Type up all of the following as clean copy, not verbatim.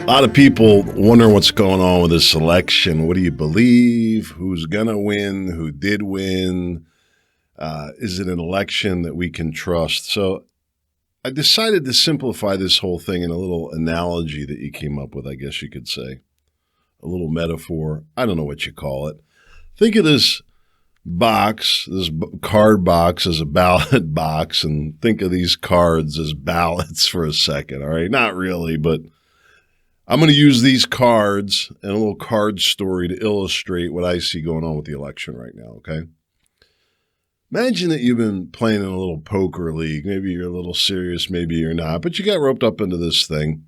A lot of people wondering what's going on with this election. What do you believe? Who's going to win? Who did win? Is it an election that we can trust? So I decided to simplify this whole thing in a little analogy that you came up with, I guess you could say. A little metaphor. I don't know what you call it. Think of this box, this card box as a ballot box, and think of these cards as ballots for a second, all right? Not really, but I'm going to use these cards and a little card story to illustrate what I see going on with the election right now, okay? Imagine that you've been playing in a little poker league. Maybe you're a little serious, maybe you're not, but you got roped up into this thing.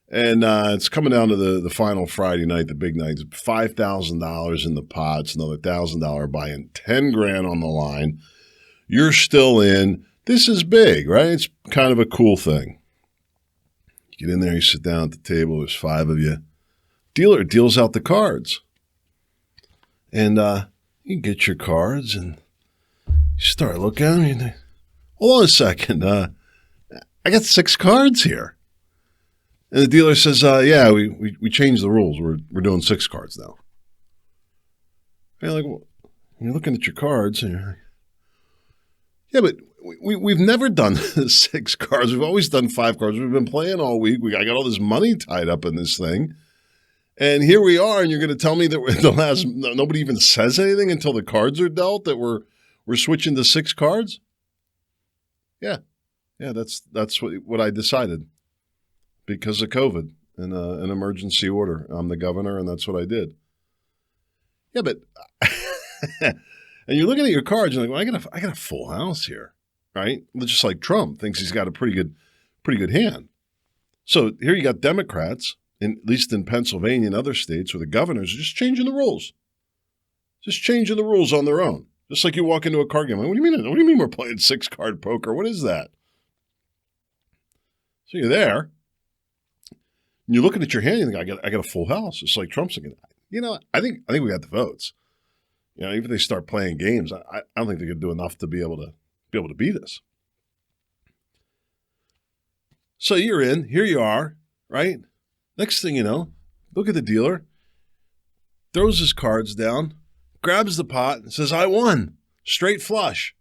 And it's coming down to the final Friday night, the big night. It's $5,000 in the pot. It's another $1,000 buy-in, $10,000 on the line. You're still in. This is big, right? It's kind of a cool thing. You get in there, you sit down at the table. There's 5 of you. Dealer deals out the cards. And you get your cards, and you start looking at them. You think, hold on a second. I got 6 cards here. And the dealer says, yeah, we changed the rules. We're doing 6 cards now. And you're like, well, you're looking at your cards, and you're like, yeah, but we've never done 6 cards. We've always done 5 cards. We've been playing all week. I got all this money tied up in this thing. And here we are, and you're going to tell me that nobody even says anything until the cards are dealt, that we're switching to 6 cards? Yeah, that's what I decided. Because of COVID and an emergency order. I'm the governor, and that's what I did. Yeah, but and you're looking at your cards, and you're like, well, I got a full house here, right? Just like Trump thinks he's got a pretty good hand. So here you got Democrats, at least in Pennsylvania and other states, where the governors are just changing the rules. Just changing the rules on their own. Just like you walk into a card game. What do you mean? What do you mean we're playing 6-card poker? What is that? So you're there. You're looking at your hand, you think, I got a full house. It's like Trump's thinking, I think we got the votes. Even if they start playing games, I don't think they're going to do enough to be able to beat us. So you're in, here you are, right? Next thing you know, look at the dealer, throws his cards down, grabs the pot, and says, I won, straight flush.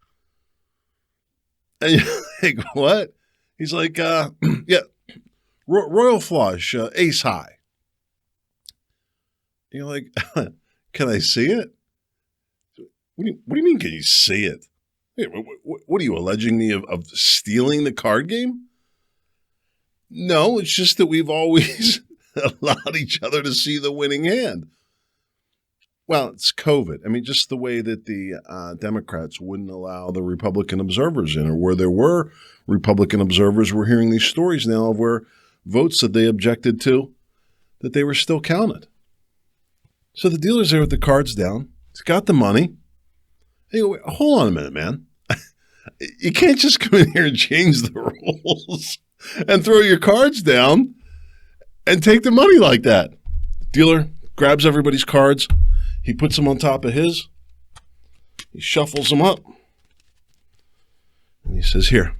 And you're like, what? He's like, yeah. Royal flush, ace high. You're like, can I see it? What do you mean, can you see it? What are you alleging me of stealing the card game? No, it's just that we've always allowed each other to see the winning hand. Well, it's COVID. I mean, just the way that the Democrats wouldn't allow the Republican observers in, or where there were Republican observers, we're hearing these stories now of where votes that they objected to, that they were still counted. So the dealer's there with the cards down. He's got the money. Hey, wait, hold on a minute, man. You can't just come in here and change the rules and throw your cards down and take the money like that. Dealer grabs everybody's cards. He puts them on top of his. He shuffles them up. And he says, here.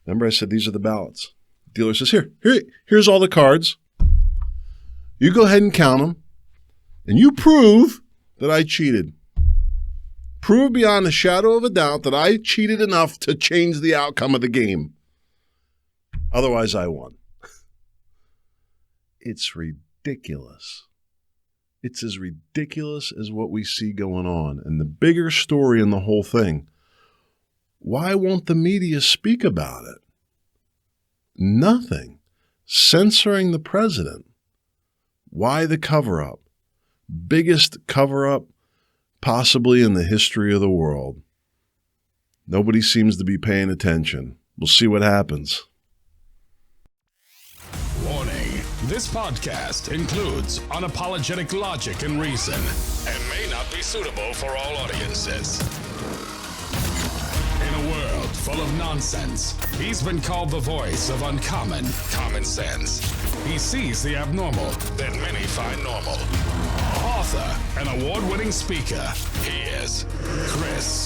Remember I said these are the ballots. The dealer says, here's all the cards. You go ahead and count them, and you prove that I cheated. Prove beyond a shadow of a doubt that I cheated enough to change the outcome of the game. Otherwise, I won. It's ridiculous. It's as ridiculous as what we see going on. And the bigger story in the whole thing, why won't the media speak about it? Nothing. Censoring the president. Why the cover-up? Biggest cover-up possibly in the history of the world. Nobody seems to be paying attention. We'll see what happens. Warning. This podcast includes unapologetic logic and reason and may not be suitable for all audiences. In a world full of nonsense, he's been called the voice of uncommon common sense. He sees the abnormal that many find normal. Author and award-winning speaker, he is Chris